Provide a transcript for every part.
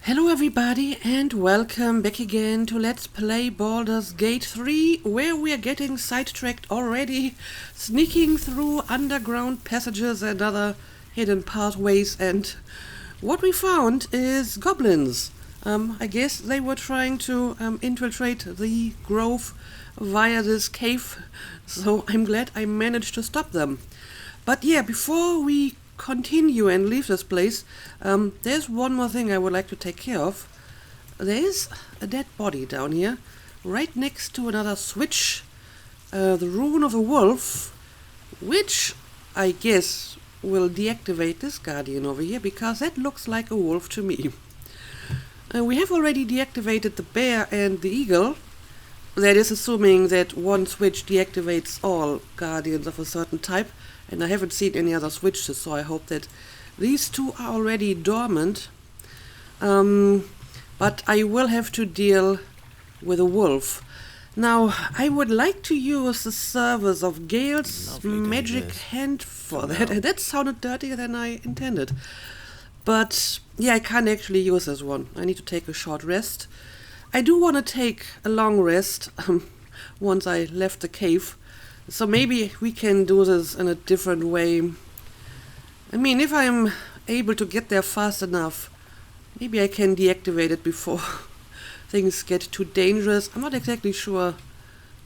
Hello everybody and welcome back again to Let's Play Baldur's Gate 3, where we are getting sidetracked already, sneaking through underground passages and other hidden pathways, and what we found is goblins. I guess they were trying to infiltrate the grove via this cave, so I'm glad I managed to stop them. But yeah, before we continue and leave this place, there's one more thing I would like to take care of. There's a dead body down here, right next to another switch, the rune of a wolf, which I guess will deactivate this guardian over here, because that looks like a wolf to me. We have already deactivated the bear and the eagle. That is assuming that one switch deactivates all guardians of a certain type, and I haven't seen any other switches, so I hope that these two are already dormant. But I will have to deal with a wolf. Now, I would like to use the service of Gale's magic hand for that, and that sounded dirtier than I intended. But yeah, I can't actually use this one. I need to take a short rest. I do want to take a long rest once I left the cave. So maybe we can do this in a different way. I mean, if I'm able to get there fast enough, maybe I can deactivate it before things get too dangerous. I'm not exactly sure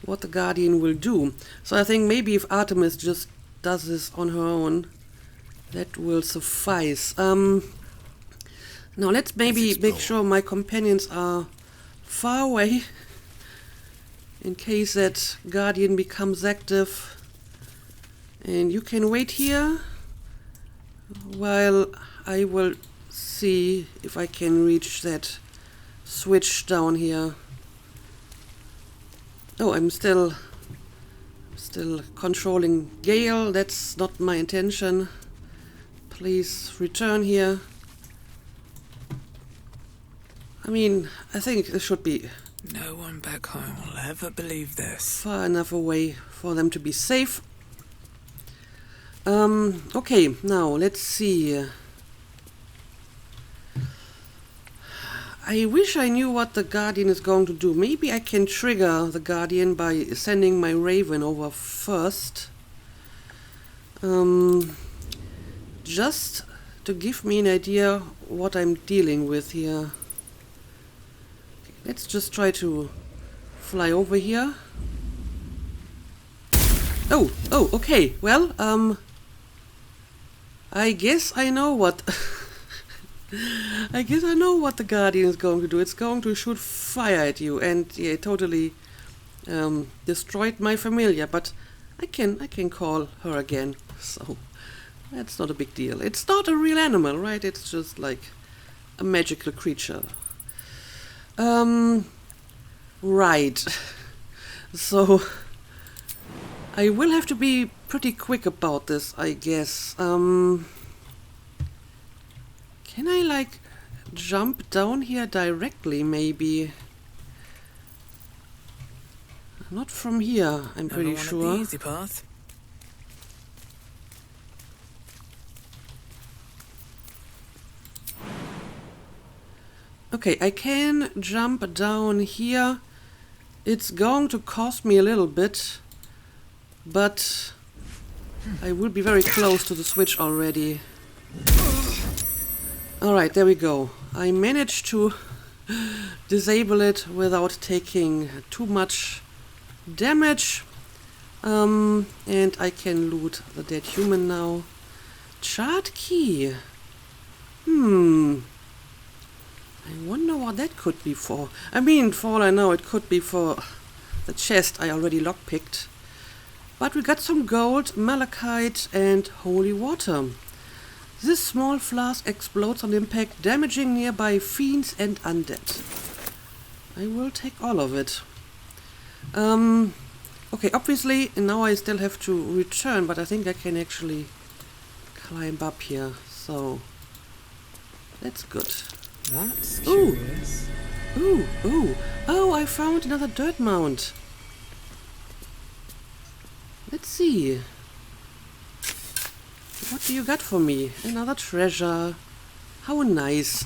what the Guardian will do. So I think maybe if Artemis just does this on her own, that will suffice. Now let's maybe make sure my companions are far away, in case that Guardian becomes active. And you can wait here while I will see if I can reach that switch down here. Oh, I'm still controlling Gale. That's not my intention. Please return here. I mean, I think this should be no one back home will ever believe this. Far enough away for them to be safe. Okay, now let's see. I wish I knew what the Guardian is going to do. Maybe I can trigger the Guardian by sending my Raven over first. Just to give me an idea what I'm dealing with here. Let's just try to fly over here. Oh, okay. Well, I guess I know what I guess I know what the Guardian is going to do. It's going to shoot fire at you, and yeah, it totally destroyed my familiar, but I can call her again. So that's not a big deal. It's not a real animal, right? It's just like a magical creature. Right. So I will have to be pretty quick about this, I guess. Can I like jump down here directly, maybe? Not from here, I'm pretty sure. The easy path. Okay, I can jump down here. It's going to cost me a little bit, but I will be very close to the switch already. Alright, there we go. I managed to disable it without taking too much damage. And I can loot the dead human now. Chart key. I wonder what that could be for. I mean, for all I know, it could be for the chest I already lockpicked. But we got some gold, malachite, and holy water. This small flask explodes on impact, damaging nearby fiends and undead. I will take all of it. Okay, obviously, now I still have to return, but I think I can actually climb up here, so that's good. That's curious. Oh, I found another dirt mound. Let's see. What do you got for me? Another treasure. How nice.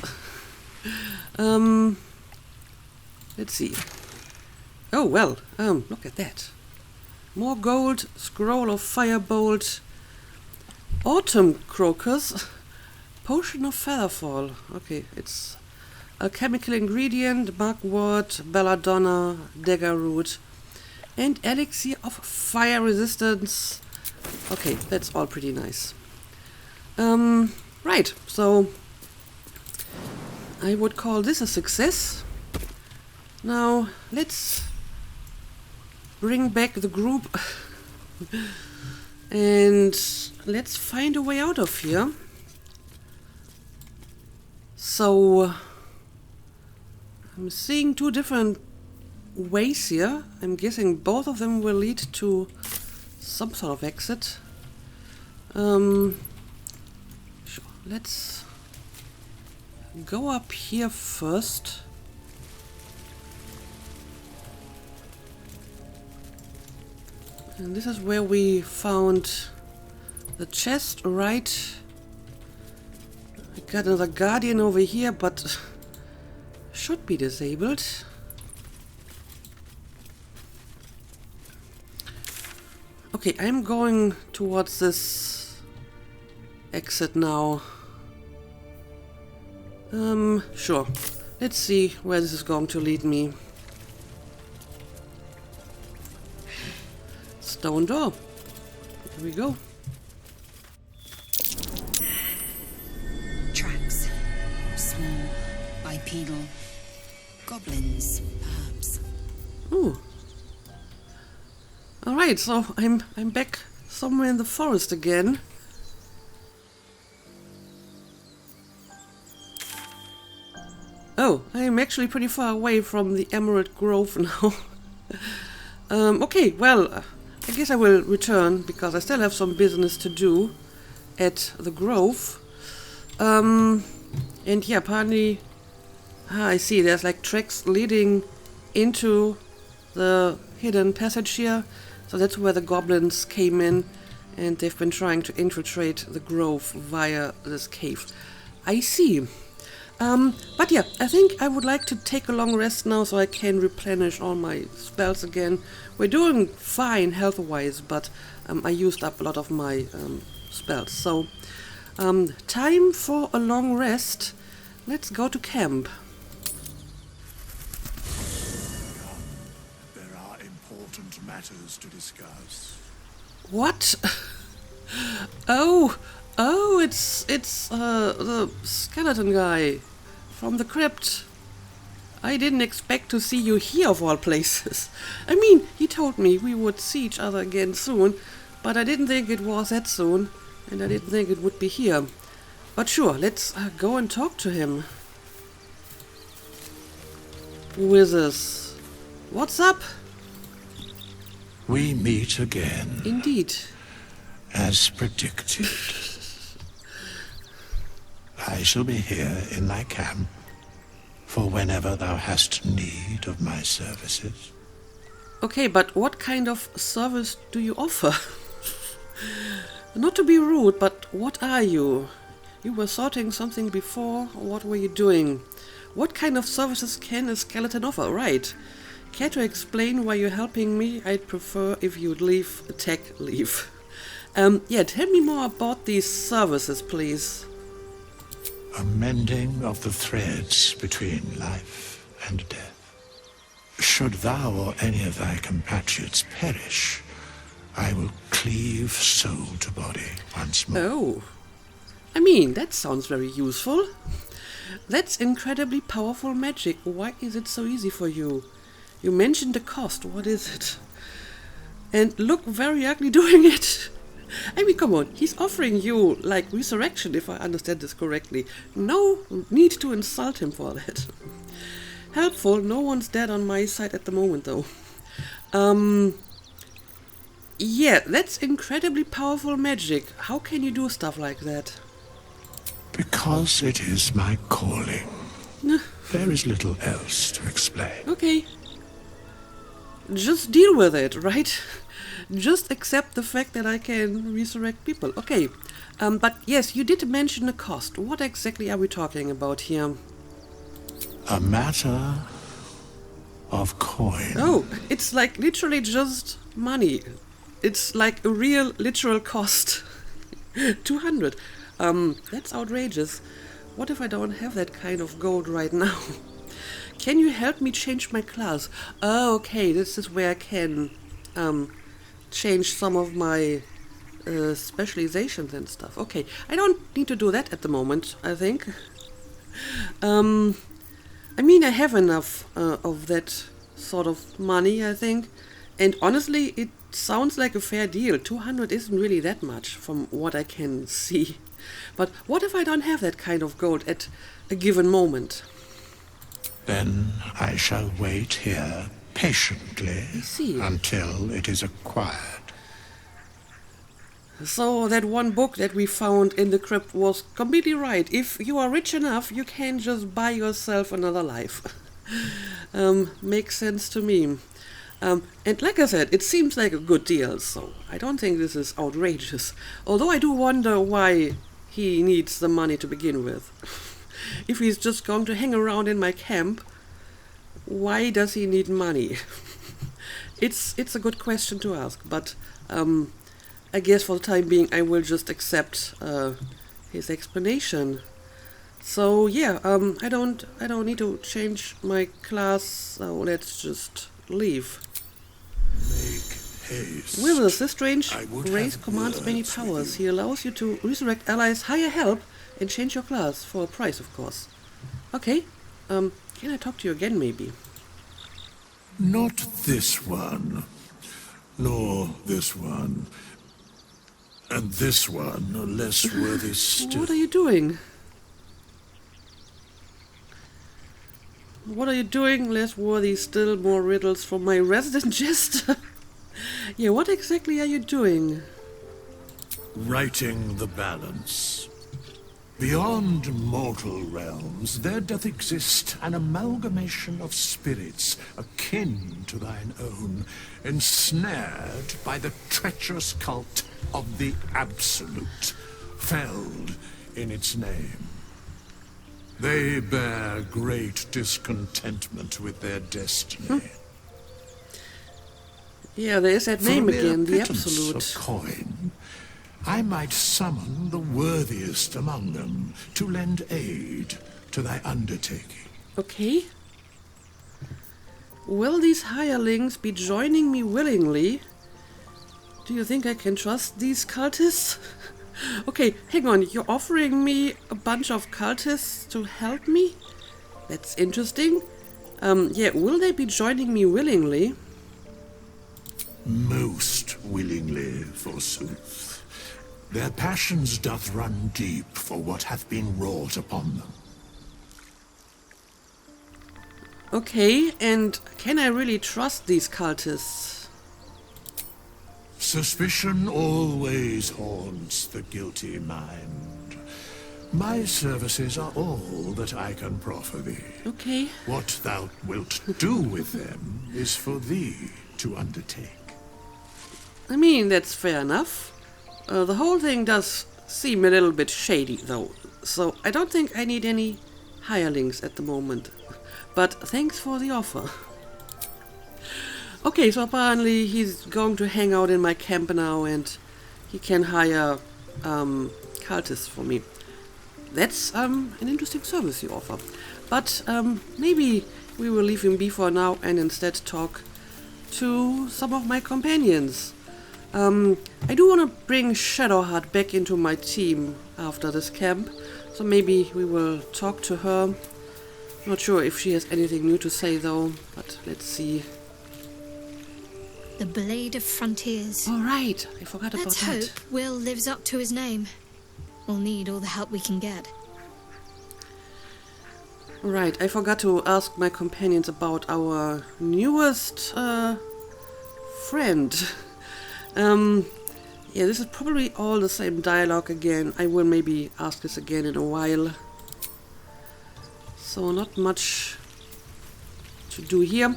Let's see. Oh, well, look at that. More gold, scroll of firebolt, autumn crocus, potion of featherfall. Okay, it's a chemical ingredient, mugwort, belladonna, dagger root, and elixir of fire resistance. Okay, that's all pretty nice. Right, so I would call this a success. Now, let's bring back the group and let's find a way out of here. So, I'm seeing two different ways here. I'm guessing both of them will lead to some sort of exit. Sure, let's go up here first. And this is where we found the chest, right? I got another guardian over here, but should be disabled. Okay, I'm going towards this exit now. Sure. Let's see where this is going to lead me. Stone door. Here we go. Tracks. Small, bipedal. Goblins, perhaps. Ooh. Alright, so I'm back somewhere in the forest again. Oh, I'm actually pretty far away from the Emerald Grove now. Okay, well, I guess I will return because I still have some business to do at the Grove. And yeah, apparently, I see there's like tracks leading into the hidden passage here. So that's where the goblins came in, and they've been trying to infiltrate the Grove via this cave. I see. But yeah, I think I would like to take a long rest now so I can replenish all my spells again. We're doing fine health-wise, but I used up a lot of my spells. So, time for a long rest. Let's go to camp. There are important matters to discuss. What? Oh, it's the skeleton guy from the crypt. I didn't expect to see you here of all places. I mean, he told me we would see each other again soon, but I didn't think it was that soon, and I didn't think it would be here. But sure, let's go and talk to him. Who is this? What's up? We meet again, Indeed. as predicted. I shall be here in thy camp for whenever thou hast need of my services. Okay, but what kind of service do you offer? Not to be rude, but what are you? You were sorting something before, or what were you doing? What kind of services can a skeleton offer? Right. Care to explain why you're helping me? I'd prefer if you'd leave leave. Yeah, tell me more about these services, please. A mending of the threads between life and death. Should thou or any of thy compatriots perish, I will cleave soul to body once more. Oh. I mean, that sounds very useful. That's incredibly powerful magic. Why is it so easy for you? You mentioned the cost. What is it? And look very ugly doing it. I mean, come on. He's offering you, like, resurrection, if I understand this correctly. No need to insult him for that. Helpful. No one's dead on my side at the moment, though. Yeah, that's incredibly powerful magic. How can you do stuff like that? Because it is my calling. There is little else to explain. Okay. Just deal with it, right? Just accept the fact that I can resurrect people. Okay. But yes, you did mention a cost. What exactly are we talking about here? A matter of coin. Oh, it's like literally just money. It's like a real literal cost. 200. That's outrageous. What if I don't have that kind of gold right now? Can you help me change my class? Oh, okay, this is where I can change some of my specializations and stuff. Okay, I don't need to do that at the moment, I think. I mean, I have enough of that sort of money, I think. And honestly, it sounds like a fair deal. 200 isn't really that much from what I can see. But what if I don't have that kind of gold at a given moment? Then I shall wait here patiently see. until it is acquired. So that one book that we found in the crypt was completely right. If you are rich enough, you can just buy yourself another life. Makes sense to me. And like I said, it seems like a good deal, so I don't think this is outrageous. Although I do wonder why he needs the money to begin with. If he's just going to hang around in my camp, why does he need money? It's a good question to ask, but I guess for the time being I will just accept his explanation. So yeah, I don't need to change my class, so let's just leave. Make haste. Withers, this strange I would race have commands many words with powers. you. He allows you to resurrect allies, hire help, and change your class for a price, of course. Okay, can I talk to you again, maybe? Not this one, nor this one, and this one are less worthy still. What are you doing? What are you doing? Less worthy still, more riddles from my resident jester. Yeah, what exactly are you doing? Righting the balance. Beyond mortal realms, there doth exist an amalgamation of spirits akin to thine own, ensnared by the treacherous cult of the Absolute, felled in its name. They bear great discontentment with their destiny. Yeah, there is that name For a mere again, the pittance Absolute. of coin, I might summon the worthiest among them to lend aid to thy undertaking. Okay. Will these hirelings be joining me willingly? Do you think I can trust these cultists? Okay, hang on, you're offering me a bunch of cultists to help me? That's interesting. Yeah, will they be joining me willingly? Most willingly, forsooth. Their passions doth run deep for what hath been wrought upon them. Okay, and can I really trust these cultists? Suspicion always haunts the guilty mind. My services are all that I can proffer thee. Okay. What thou wilt do with them is for thee to undertake. I mean, that's fair enough. The whole thing does seem a little bit shady, though, so I don't think I need any hirelings at the moment. But thanks for the offer. Okay, so apparently he's going to hang out in my camp now and he can hire cultists for me. That's an interesting service you offer. But maybe we will leave him be for now and instead talk to some of my companions. I do want to bring Shadowheart back into my team after this camp, so maybe we will talk to her. Not sure if she has anything new to say though, but let's see. The Blade of Frontiers. All right, I forgot about Let's that. hope Will lives up to his name. We'll need all the help we can get. Right, I forgot to ask my companions about our newest friend. Yeah, this is probably all the same dialogue again. I will maybe ask this again in a while. So not much to do here.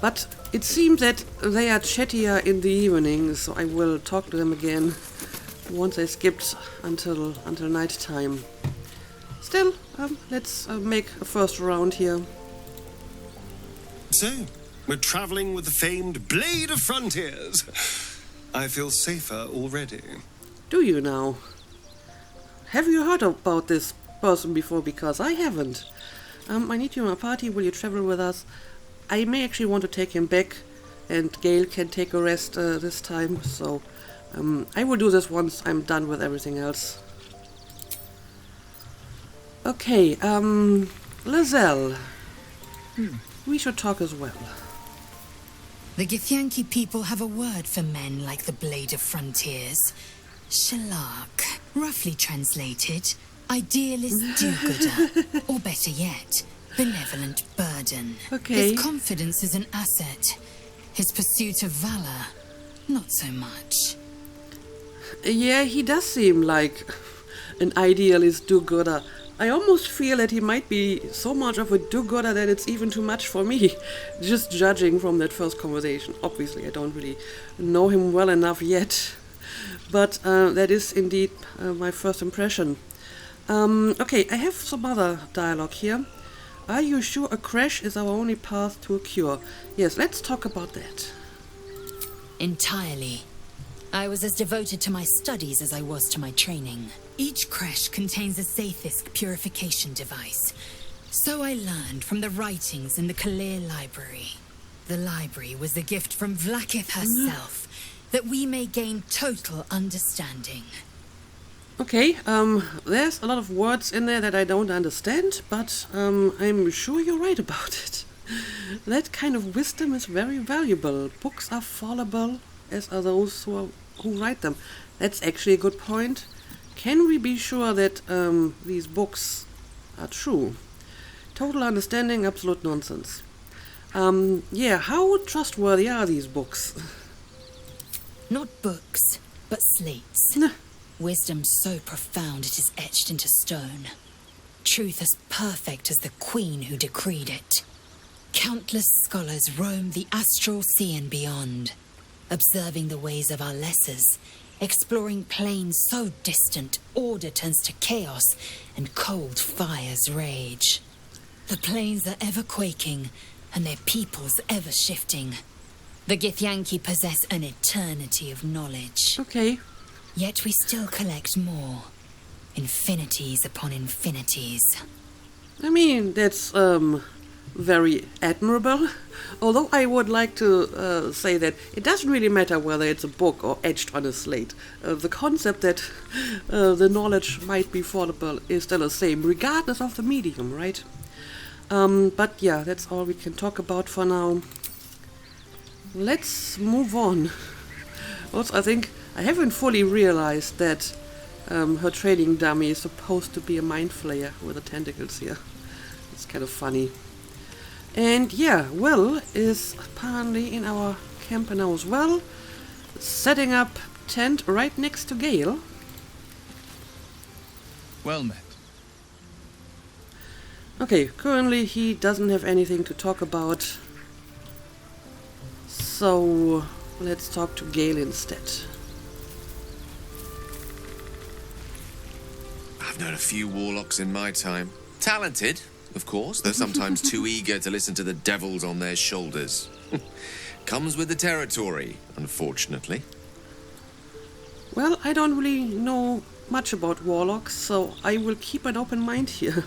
But it seems that they are chattier in the evening, so I will talk to them again once I skipped until night time. Still, let's make a first round here. So, we're travelling with the famed Blade of Frontiers. I feel safer already. Do you now? Have you heard about this person before? Because I haven't. I need you in my party. Will you travel with us? I may actually want to take him back, and Gale can take a rest this time. So I will do this once I'm done with everything else. Okay, Lizelle. We should talk as well. The Githyanki people have a word for men like the Blade of Frontiers. Shalak. Roughly translated, idealist do-gooder. Or better yet, benevolent burden. Okay. His confidence is an asset. His pursuit of valor, not so much. Yeah, he does seem like an idealist do-gooder. I almost feel that he might be so much of a do-gooder that it's even too much for me, just judging from that first conversation. Obviously, I don't really know him well enough yet, but that is indeed my first impression. Okay, I have some other dialogue here. Are you sure a crash is our only path to a cure? Yes, let's talk about that. Entirely. I was as devoted to my studies as I was to my training. Each creche contains a Zaithisk purification device. So I learned from the writings in the Kalir library. The library was a gift from Vlaakith herself, that we may gain total understanding. Okay, there's a lot of words in there that I don't understand, but I'm sure you're right about it. That kind of wisdom is very valuable. Books are fallible, as are those who write them. That's actually a good point. Can we be sure that these books are true? Total understanding, absolute nonsense. Yeah, how trustworthy are these books? Not books, but slates. Wisdom so profound it is etched into stone. Truth as perfect as the queen who decreed it. Countless scholars roam the astral sea and beyond, observing the ways of our lessers, exploring planes so distant order turns to chaos and cold fires rage. The planes are ever quaking and their peoples ever shifting. The Githyanki possess an eternity of knowledge. Okay. Yet we still collect more. Infinities upon infinities. I mean, that's very admirable. Although I would like to say that it doesn't really matter whether it's a book or etched on a slate. The concept that the knowledge might be fallible is still the same, regardless of the medium, right? But yeah, that's all we can talk about for now. Let's move on. Also, I think I haven't fully realized that her training dummy is supposed to be a mind flayer with the tentacles here. It's kind of funny. And yeah, Will is apparently in our camp now as well, setting up tent right next to Gale. Well met. Okay, currently he doesn't have anything to talk about, so let's talk to Gale instead. I've known a few warlocks in my time. Talented, of course, though sometimes too eager to listen to the devils on their shoulders. Comes with the territory, unfortunately. Well, I don't really know much about warlocks, so I will keep an open mind here.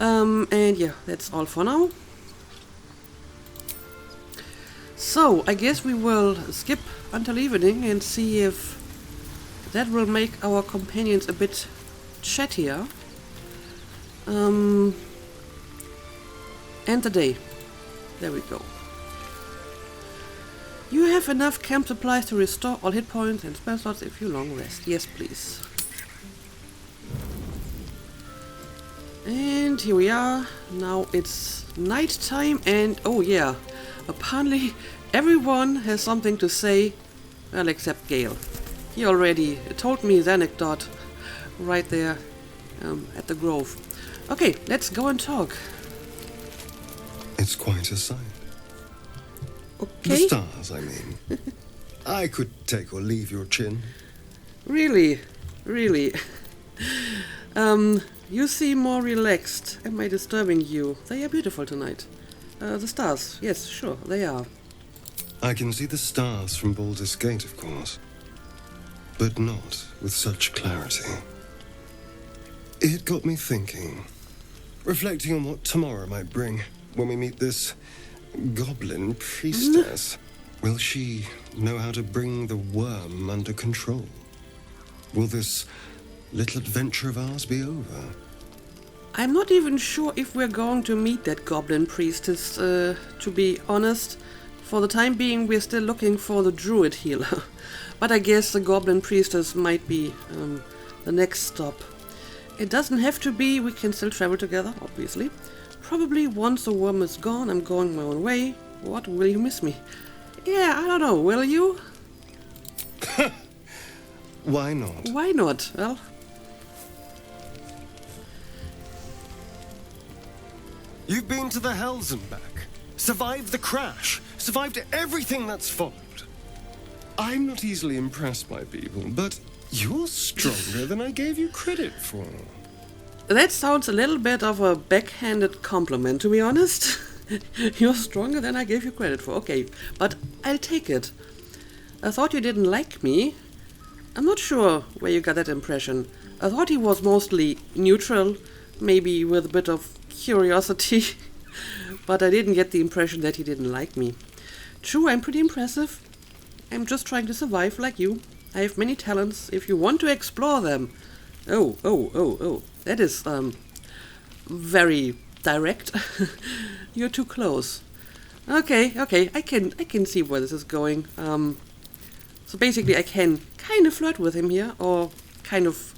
And yeah, that's all for now. So, I guess we will skip until evening and see if that will make our companions a bit chattier. And the day. There we go. You have enough camp supplies to restore all hit points and spell slots if you long rest. Yes, please. And here we are. Now it's night time, and oh yeah, apparently everyone has something to say, well, except Gale. He already told me his anecdote right there at the grove. Okay, let's go and talk. It's quite a sight. Okay. The stars, I mean. I could take or leave your chin. Really? Really? You seem more relaxed. Am I disturbing you? They are beautiful tonight. The stars. Yes, sure, they are. I can see the stars from Baldur's Gate, of course, but not with such clarity. It got me thinking, reflecting on what tomorrow might bring when we meet this goblin priestess. Will she know how to bring the worm under control? Will this little adventure of ours be over? I'm not even sure if we're going to meet that goblin priestess, to be honest. For the time being, we're still looking for the druid healer. But I guess the goblin priestess might be the next stop. It doesn't have to be, we can still travel together, obviously. Probably once the worm is gone, I'm going my own way. What, will you miss me? Yeah, I don't know, will you? Why not? Why not? Well... You've been to the Hells and back, survived the crash, survived everything that's followed. I'm not easily impressed by people, but you're stronger than I gave you credit for. That sounds a little bit of a backhanded compliment, to be honest. You're stronger than I gave you credit for. Okay, but I'll take it. I thought you didn't like me. I'm not sure where you got that impression. I thought he was mostly neutral, maybe with a bit of curiosity, but I didn't get the impression that he didn't like me. True, I'm pretty impressive. I'm just trying to survive like you. I have many talents if you want to explore them. Oh. That is, very direct. You're too close. Okay, I can see where this is going. So basically I can kind of flirt with him here, or kind of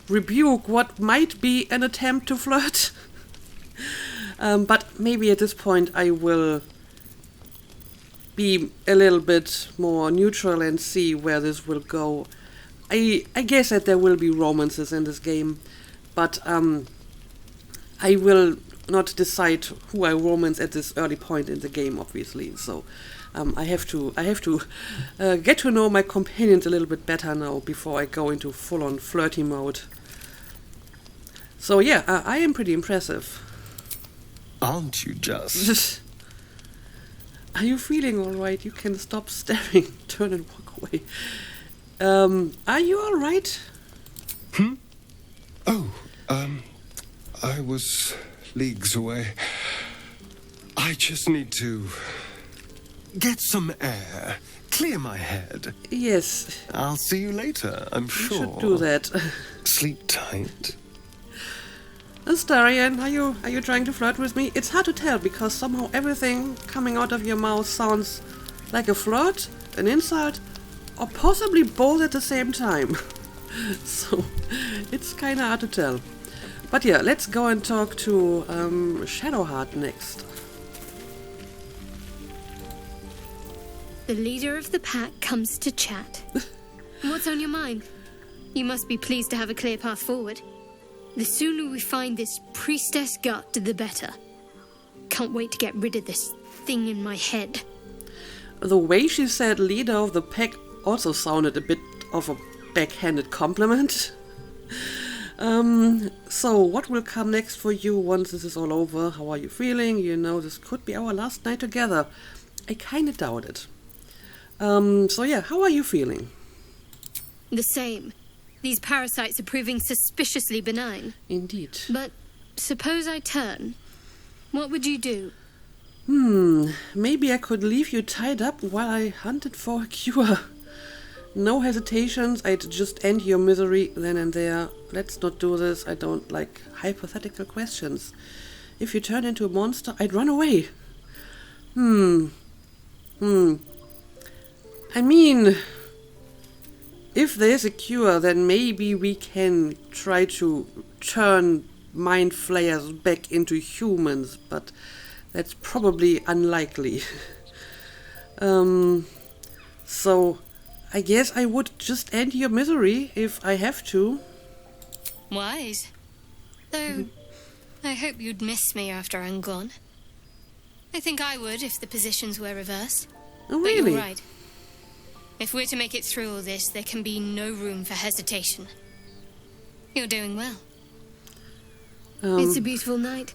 rebuke what might be an attempt to flirt. But maybe at this point I will be a little bit more neutral and see where this will go. I guess that there will be romances in this game, but I will not decide who I romance at this early point in the game, obviously. So I have to get to know my companions a little bit better now before I go into full-on flirty mode. So yeah, I am pretty impressive. Aren't you just? Are you feeling alright? You can stop staring, turn and walk away. Are you alright? Oh, I was leagues away. I just need to get some air, clear my head. Yes. I'll see you later, I'm sure. You should do that. Sleep tight. Astarion, are you trying to flirt with me? It's hard to tell because somehow everything coming out of your mouth sounds like a flirt, an insult, or possibly both at the same time. So it's kind of hard to tell. But yeah, let's go and talk to Shadowheart next. The leader of the pack comes to chat. What's on your mind? You must be pleased to have a clear path forward. The sooner we find this priestess gut, the better. Can't wait to get rid of this thing in my head. The way she said leader of the pack also sounded a bit of a backhanded compliment. So what will come next for you once this is all over? How are you feeling? You know, this could be our last night together. I kind of doubt it. So yeah, how are you feeling? The same. These parasites are proving suspiciously benign. Indeed. But suppose I turn. What would you do? Maybe I could leave you tied up while I hunted for a cure. No hesitations, I'd just end your misery then and there. Let's not do this, I don't like hypothetical questions. If you turn into a monster, I'd run away. I mean, if there's a cure, then maybe we can try to turn mind flayers back into humans, but that's probably unlikely. So I guess I would just end your misery if I have to. Wise. Though, I hope you'd miss me after I'm gone. I think I would if the positions were reversed. Oh, But really? you're right. If we're to make it through all this, there can be no room for hesitation. You're doing well. It's a beautiful night.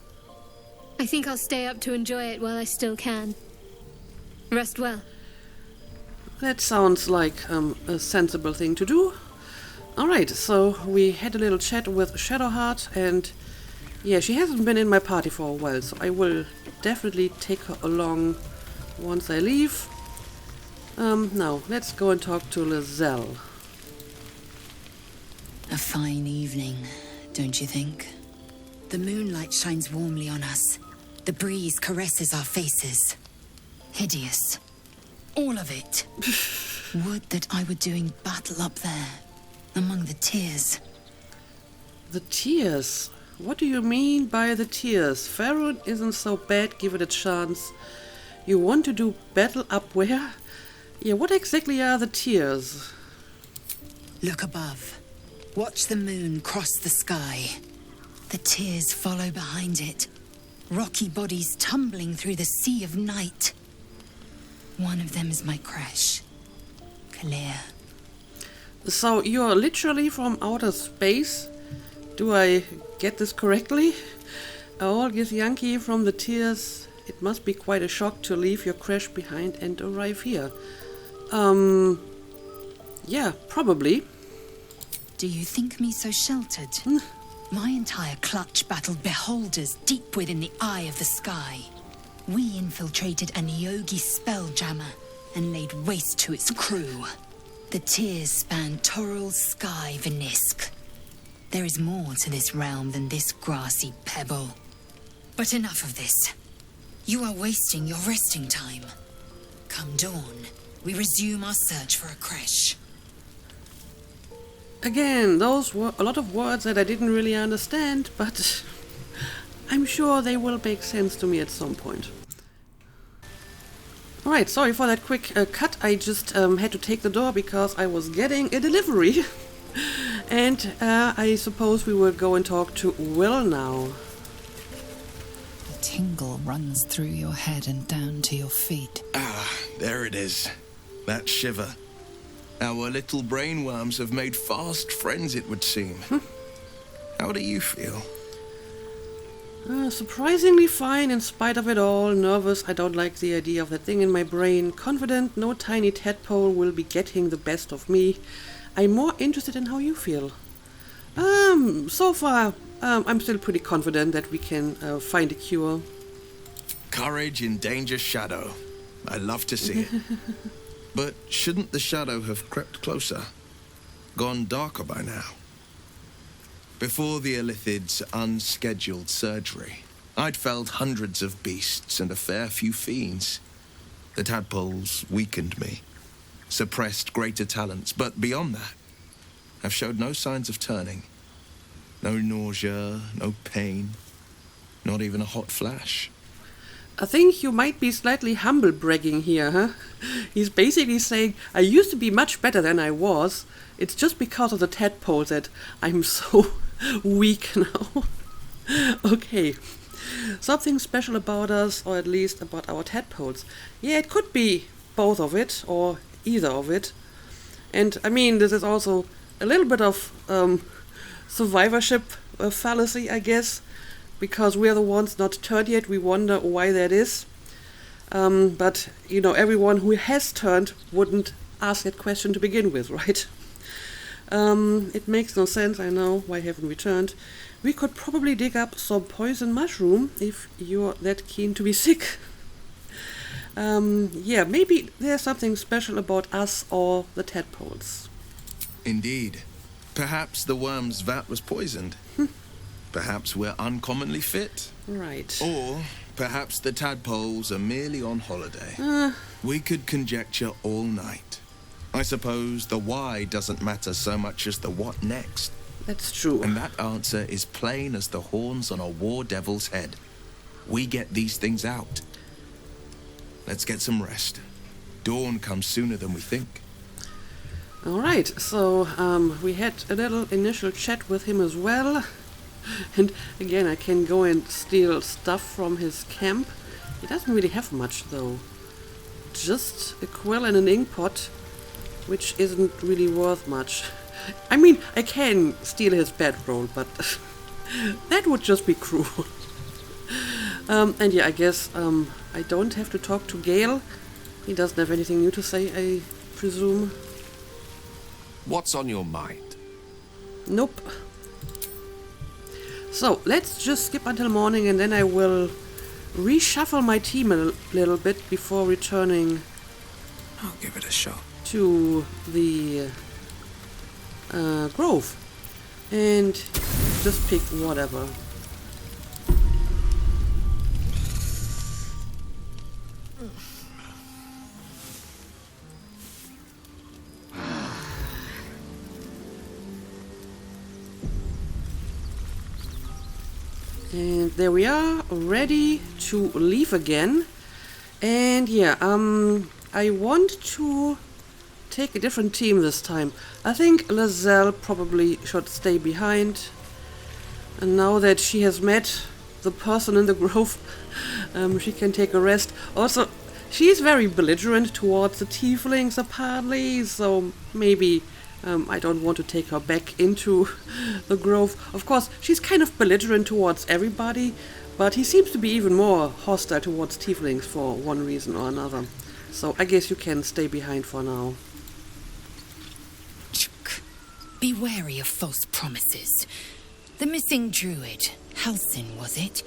I think I'll stay up to enjoy it while I still can. Rest well. That sounds like a sensible thing to do. Alright, so we had a little chat with Shadowheart, and yeah, she hasn't been in my party for a while, so I will definitely take her along once I leave. Now, let's go and talk to Lizelle. A fine evening, don't you think? The moonlight shines warmly on us. The breeze caresses our faces. Hideous. All of it. Would that I were doing battle up there, among the tears. The tears? What do you mean by the tears? Faerun isn't so bad, give it a chance. You want to do battle up where? Yeah, what exactly are the tears? Look above. Watch the moon cross the sky. The tears follow behind it. Rocky bodies tumbling through the sea of night. One of them is my crush, Clear. So you're literally from outer space? Do I get this correctly? All Githyanki from the tears. It must be quite a shock to leave your crash behind and arrive here. Yeah, probably. Do you think me so sheltered? My entire clutch battled beholders deep within the eye of the sky. We infiltrated a Neogi spelljammer and laid waste to its crew. The tears span Toral's sky, Venisk. There is more to this realm than this grassy pebble. But enough of this. You are wasting your resting time. Come dawn, we resume our search for a creche. Again, those were a lot of words that I didn't really understand, but I'm sure they will make sense to me at some point. Alright, sorry for that quick cut. I just had to take the door because I was getting a delivery. And I suppose we will go and talk to Will now. A tingle runs through your head and down to your feet. Ah, there it is. That shiver. Our little brainworms have made fast friends, it would seem. How do you feel? Surprisingly fine in spite of it all. Nervous, I don't like the idea of that thing in my brain. Confident, no tiny tadpole will be getting the best of me. I'm more interested in how you feel. So far, I'm still pretty confident that we can find a cure. Courage in danger's shadow. I love to see it. But shouldn't the shadow have crept closer? Gone darker by now? Before the Illithid's unscheduled surgery, I'd felled hundreds of beasts and a fair few fiends. The tadpoles weakened me, suppressed greater talents, but beyond that, I've showed no signs of turning. No nausea, no pain, not even a hot flash. I think you might be slightly humble bragging here, huh? He's basically saying, I used to be much better than I was. It's just because of the tadpole that I'm so weak now. Okay. Something special about us, or at least about our tadpoles. Yeah, it could be both of it, or either of it. And, I mean, this is also a little bit of survivorship fallacy, I guess. Because we are the ones not turned yet, we wonder why that is. But, you know, everyone who has turned wouldn't ask that question to begin with, right? It makes no sense, I know. Why haven't we turned? We could probably dig up some poison mushroom if you're that keen to be sick. Yeah, maybe there's something special about us or the tadpoles. Indeed. Perhaps the worm's vat was poisoned. Perhaps we're uncommonly fit. Right. Or perhaps the tadpoles are merely on holiday. We could conjecture all night. I suppose the why doesn't matter so much as the what next. That's true. And that answer is plain as the horns on a war devil's head. We get these things out. Let's get some rest. Dawn comes sooner than we think. Alright, so we had a little initial chat with him as well. And again, I can go and steal stuff from his camp. He doesn't really have much, though. Just a quill and an ink pot, which isn't really worth much. I mean, I can steal his bedroll, but that would just be cruel. And yeah, I guess I don't have to talk to Gale. He doesn't have anything new to say, I presume. What's on your mind? Nope. So, let's just skip until morning and then I will reshuffle my team a little bit before returning I'll give it a shot. to the grove. And just pick whatever. And there we are, ready to leave again. And yeah, I want to take a different team this time. I think Lizelle probably should stay behind. And now that she has met the person in the grove, she can take a rest. Also, she's very belligerent towards the tieflings apparently, so maybe I don't want to take her back into the grove. Of course, she's kind of belligerent towards everybody, but he seems to be even more hostile towards tieflings for one reason or another. So I guess you can stay behind for now. Be wary of false promises. The missing druid, Halsin, was it?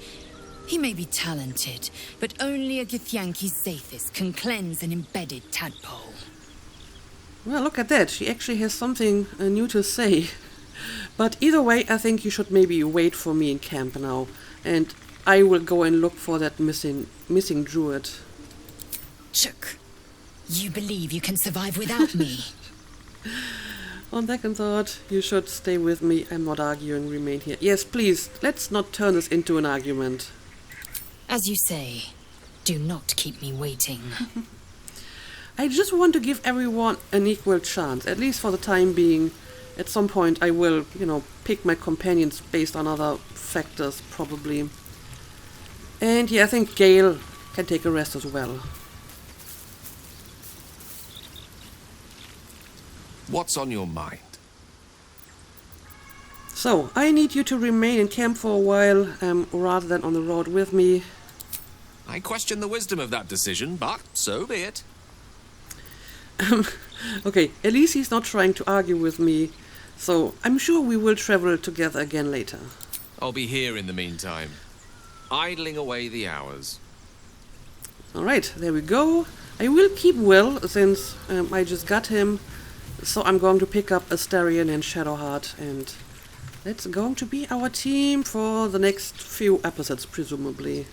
He may be talented, but only a Githyanki Zathis can cleanse an embedded tadpole. Well, look at that. She actually has something new to say. But either way, I think you should maybe wait for me in camp now. And I will go and look for that missing druid. Chook, you believe you can survive without me? On second thought, you should stay with me. I'm not arguing, remain here. Yes, please, let's not turn this into an argument. As you say, do not keep me waiting. I just want to give everyone an equal chance, at least for the time being. At some point I will, pick my companions based on other factors, probably. And yeah, I think Gale can take a rest as well. What's on your mind? So, I need you to remain in camp for a while, rather than on the road with me. I question the wisdom of that decision, but so be it. Okay, at least he's not trying to argue with me, so I'm sure we will travel together again later. I'll be here in the meantime, idling away the hours. Alright, there we go. I will keep Will, since I just got him, so I'm going to pick up Astarion and Shadowheart, and that's going to be our team for the next few episodes, presumably.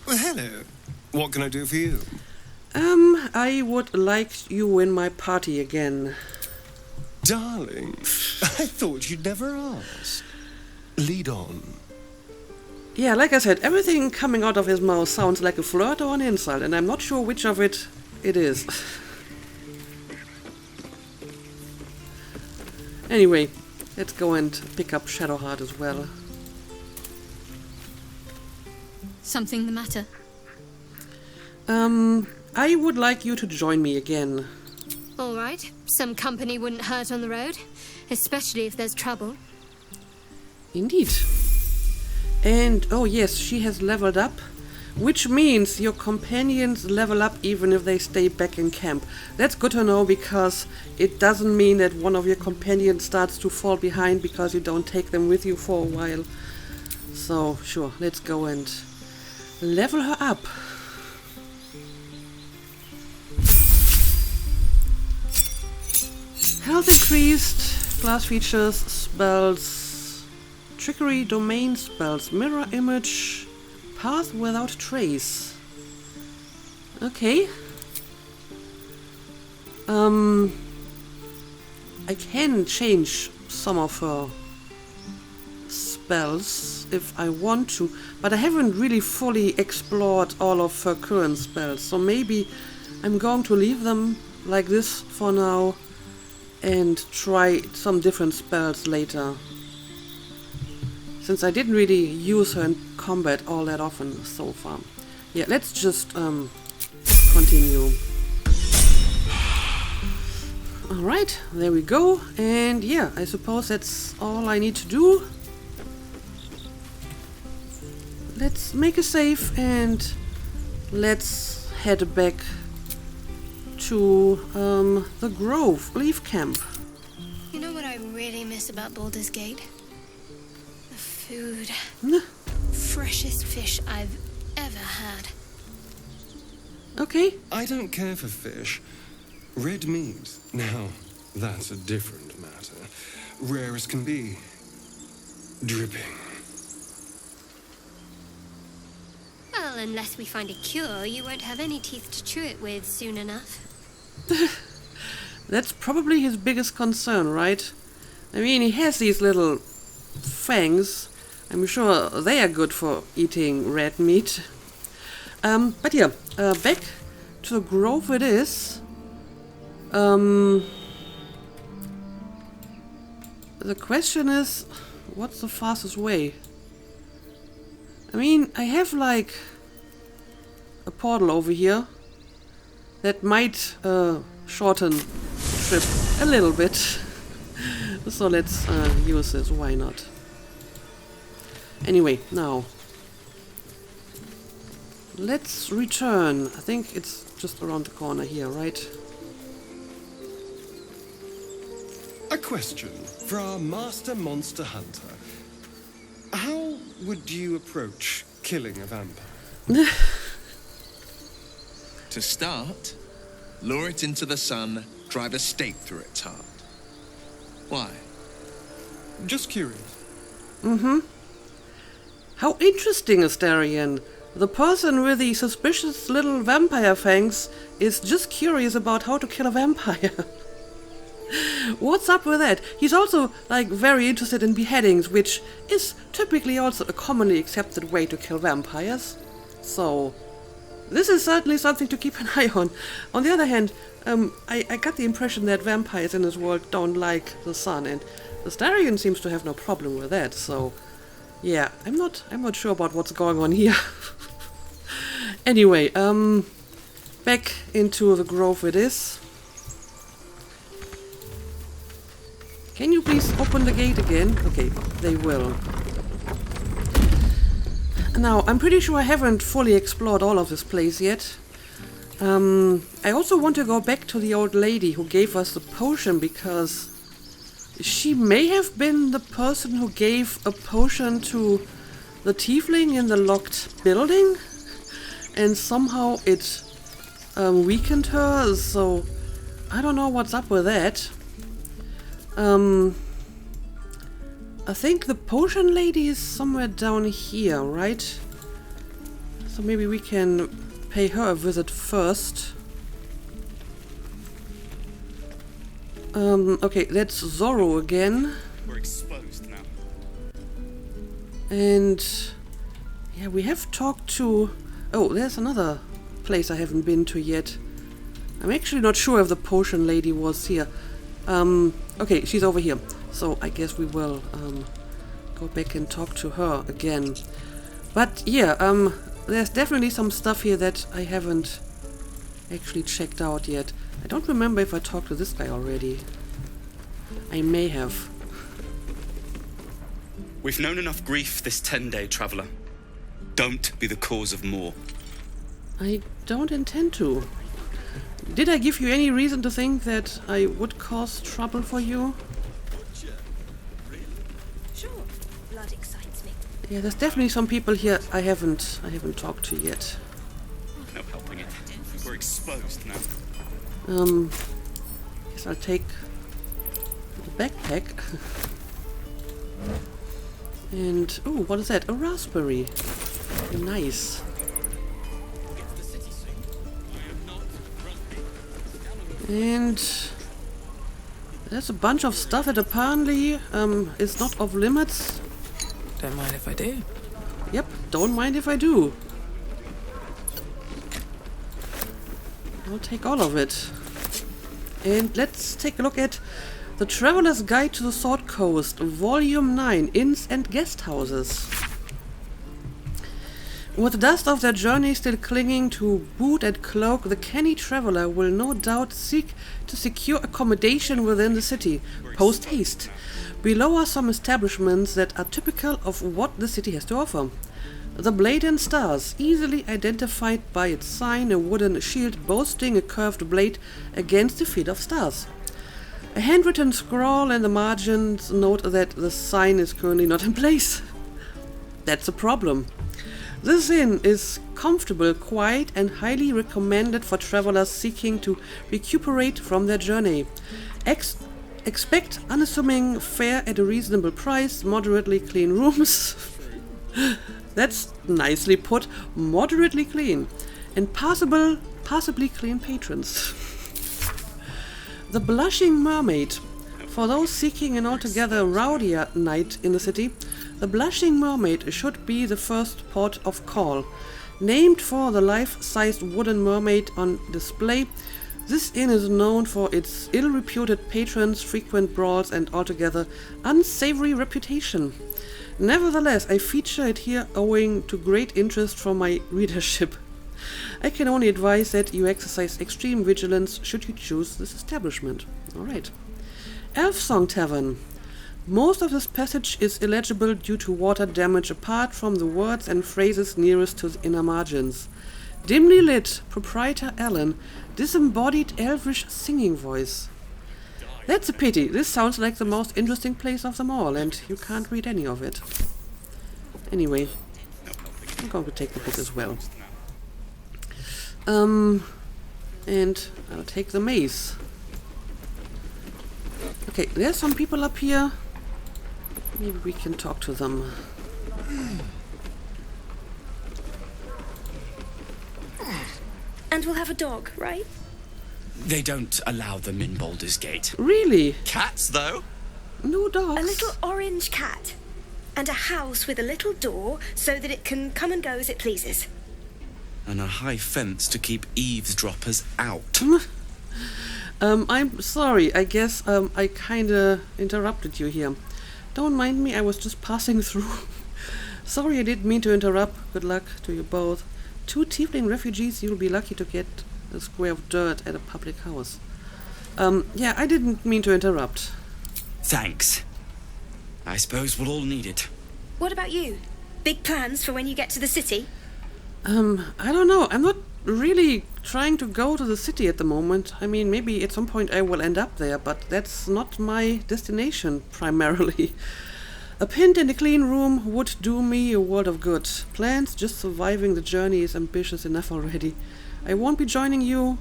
Well, hello. What can I do for you? I would like you in my party again. Darling, I thought you'd never ask. Lead on. Yeah, like I said, everything coming out of his mouth sounds like a flirt or an insult, and I'm not sure which of it is. Anyway, let's go and pick up Shadowheart as well. Something the matter? I would like you to join me again. All right. Some company wouldn't hurt on the road, especially if there's trouble. Indeed. And, oh yes, she has leveled up, which means your companions level up even if they stay back in camp. That's good to know, because it doesn't mean that one of your companions starts to fall behind because you don't take them with you for a while. So, sure, let's go and level her up. Health increased, class features, spells, trickery, domain spells, mirror image, path without trace. Okay. I can change some of her spells if I want to, but I haven't really fully explored all of her current spells, so maybe I'm going to leave them like this for now and try some different spells later, since I didn't really use her in combat all that often so far. Yeah, let's just continue. Alright, there we go, and yeah, I suppose that's all I need to do. let's make a save and let's head back to the Grove Leaf Camp. You know what I really miss about Baldur's Gate? The food. Freshest fish I've ever had. Okay. I don't care for fish. Red meat, now, that's a different matter. Rare as can be. Dripping. Well, unless we find a cure, you won't have any teeth to chew it with soon enough. That's probably his biggest concern, right? I mean, he has these little fangs. I'm sure they are good for eating red meat. But yeah, back to the grove it is. The question is, what's the fastest way? I mean, I have like a portal over here that might shorten the trip a little bit. So let's use this, why not? Anyway, now let's return. I think it's just around the corner here, right? A question for our master monster hunter. How would you approach killing a vampire? To start, lure it into the sun, drive a stake through its heart. Why? Just curious. How interesting, Astarion. The person with the suspicious little vampire fangs is just curious about how to kill a vampire. What's up with that? He's also, like, very interested in beheadings, which is typically also a commonly accepted way to kill vampires. So, this is certainly something to keep an eye on. On the other hand, I got the impression that vampires in this world don't like the sun, and Astarion seems to have no problem with that, so... yeah, I'm not sure about what's going on here. Anyway, back into the grove it is. Can you please open the gate again? Okay, they will. Now, I'm pretty sure I haven't fully explored all of this place yet. I also want to go back to the old lady who gave us the potion, because she may have been the person who gave a potion to the tiefling in the locked building, and somehow it weakened her, so I don't know what's up with that. I think the potion lady is somewhere down here, right? So maybe we can pay her a visit first. Okay, that's Zorro again. We're exposed now. And yeah, we have talked to... oh, there's another place I haven't been to yet. I'm actually not sure if the potion lady was here. Okay, she's over here. So I guess we will go back and talk to her again. But yeah, there's definitely some stuff here that I haven't actually checked out yet. I don't remember if I talked to this guy already. I may have. We've known enough grief this 10-day traveler. Don't be the cause of more. I don't intend to. Did I give you any reason to think that I would cause trouble for you? Sure, blood excites me. Yeah, there's definitely some people here I haven't talked to yet. No helping it. We're exposed now. Guess I'll take the backpack. And, oh, what is that? A raspberry. Nice. And there's a bunch of stuff that apparently is not off limits. Don't mind if I do. Yep, don't mind if I do. I'll take all of it. And let's take a look at The Traveler's Guide to the Sword Coast, Volume 9, Inns and Guest Houses. With the dust of their journey still clinging to boot and cloak, the canny traveler will no doubt seek to secure accommodation within the city, post haste. Below are some establishments that are typical of what the city has to offer. The blade and stars, easily identified by its sign, a wooden shield boasting a curved blade against the feet of stars. A handwritten scroll in the margins note that the sign is currently not in place. That's a problem. This inn is comfortable, quiet, and highly recommended for travelers seeking to recuperate from their journey. Expect unassuming fare at a reasonable price, moderately clean rooms. That's nicely put, moderately clean, and possibly clean patrons. The Blushing Mermaid. For those seeking an altogether rowdier night in the city, the Blushing Mermaid should be the first port of call. Named for the life-sized wooden mermaid on display, this inn is known for its ill-reputed patrons, frequent brawls, and altogether unsavory reputation. Nevertheless, I feature it here owing to great interest from my readership. I can only advise that you exercise extreme vigilance should you choose this establishment. Alright. Elf Song Tavern. Most of this passage is illegible due to water damage apart from the words and phrases nearest to the inner margins. Dimly lit, proprietor Alan, disembodied elvish singing voice. That's a pity. This sounds like the most interesting place of them all, and you can't read any of it. Anyway, I'm going to take the book as well. And I'll take the mace. Okay, there's some people up here. Maybe we can talk to them. And we'll have a dog, right? They don't allow them in Baldur's Gate. Really? Cats, though? No dogs. A little orange cat. And a house with a little door so that it can come and go as it pleases. And a high fence to keep eavesdroppers out. I'm sorry. I guess I kinda interrupted you here. Don't mind me, I was just passing through. Sorry, I didn't mean to interrupt. Good luck to you both. 2 tiefling refugees, you'll be lucky to get a square of dirt at a public house. Yeah, I didn't mean to interrupt. Thanks. I suppose we'll all need it. What about you? Big plans for when you get to the city? I don't know. I'm not really trying to go to the city at the moment. I mean, maybe at some point I will end up there, but that's not my destination, primarily. A pint in a clean room would do me a world of good. Plans just surviving the journey is ambitious enough already. I won't be joining you,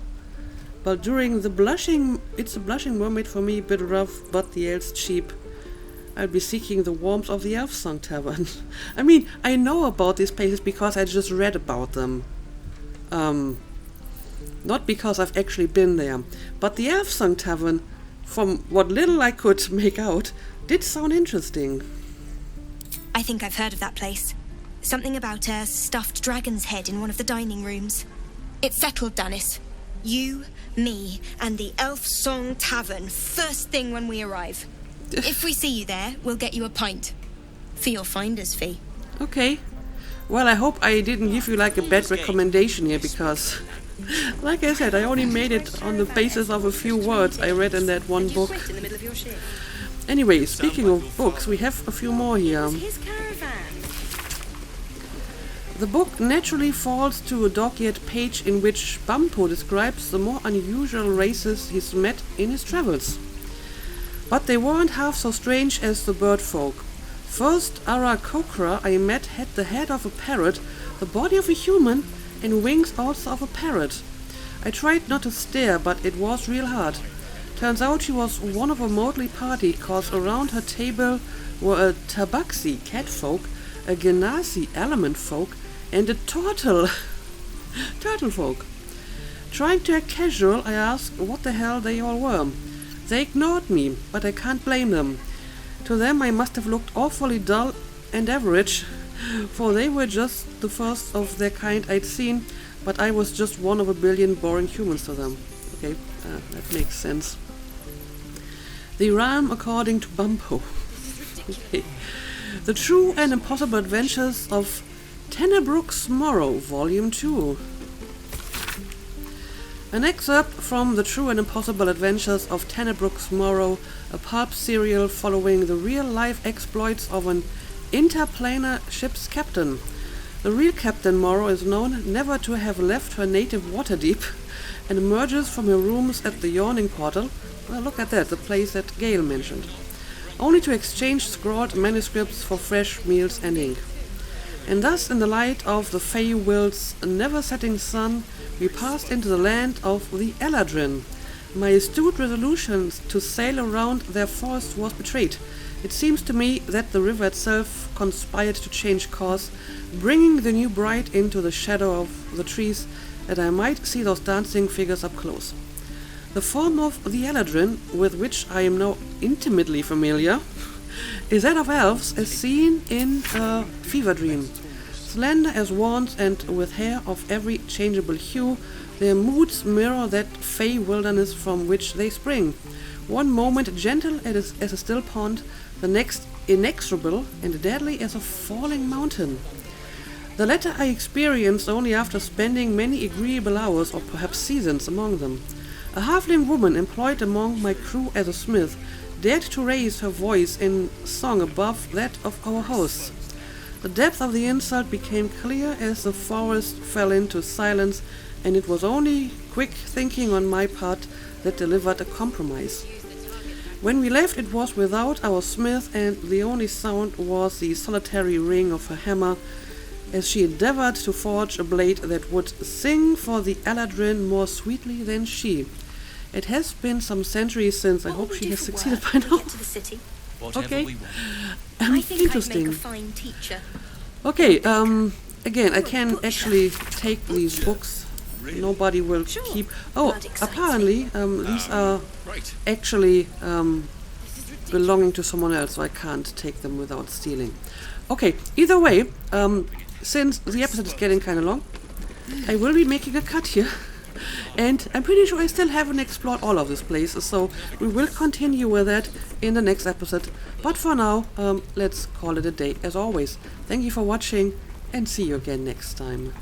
but during the blushing... It's a blushing mermaid for me, a bit rough, but the ale's cheap. I'll be seeking the warmth of the Elf Song Tavern. I mean, I know about these places because I just read about them. Not because I've actually been there. But the Elf Song Tavern, from what little I could make out, did sound interesting. I think I've heard of that place. Something about a stuffed dragon's head in one of the dining rooms. It's settled, Dennis. You, me, and the Elf Song Tavern, first thing when we arrive. If we see you there, we'll get you a pint. For your finder's fee. Okay. Well, I hope I didn't give you like a bad recommendation here, because, like I said, I only made it on the basis of a few words I read in that one book. Anyway, speaking of books, we have a few more here. The book naturally falls to a dog-eared page in which Bumpo describes the more unusual races he's met in his travels. But they weren't half so strange as the bird folk. First Aarakocra I met had the head of a parrot, the body of a human, and wings also of a parrot. I tried not to stare, but it was real hard. Turns out she was one of a motley party, cause around her table were a tabaxi catfolk, a genasi element folk, and a turtle folk. Trying to act casual, I asked what the hell they all were. They ignored me, but I can't blame them. To them I must have looked awfully dull and average, for they were just the first of their kind I'd seen, but I was just one of a billion boring humans to them. Okay, that makes sense. The rhyme according to Bumpo. Okay. The True and Impossible Adventures of Tenebrook's Morrow, Volume 2. An excerpt from The True and Impossible Adventures of Tenebrook's Morrow, a pulp serial following the real-life exploits of an interplanar ship's captain. The real Captain Morrow is known never to have left her native Waterdeep and emerges from her rooms at the Yawning Portal, well, look at that, the place that Gale mentioned, only to exchange scrawled manuscripts for fresh meals and ink. And thus, in the light of the Fey-Will's never-setting sun, we passed into the land of the Eladrin. My astute resolution to sail around their forest was betrayed. It seems to me that the river itself conspired to change course, bringing the new bride into the shadow of the trees, that I might see those dancing figures up close. The form of the Eladrin, with which I am now intimately familiar, is that of elves as seen in a fever dream. Slender as wands and with hair of every changeable hue, their moods mirror that fey wilderness from which they spring. One moment gentle as a still pond, the next inexorable and deadly as a falling mountain. The latter I experienced only after spending many agreeable hours or perhaps seasons among them. A halfling woman employed among my crew as a smith dared to raise her voice in song above that of our hosts. The depth of the insult became clear as the forest fell into silence, and it was only quick thinking on my part that delivered a compromise. When we left, it was without our smith, and the only sound was the solitary ring of her hammer, as she endeavored to forge a blade that would sing for the Eladrin more sweetly than she. It has been some centuries since. I hope she has succeeded by now. To the city. Okay. I think Interesting. I'd make a fine teacher. Okay, again, I can actually take these books. Nobody will keep... Oh, apparently, these are actually belonging to someone else, so I can't take them without stealing. Okay, either way, since the episode is getting kind of long, I will be making a cut here. And I'm pretty sure I still haven't explored all of this place, so we will continue with that in the next episode. But for now, let's call it a day. As always, thank you for watching, and see you again next time.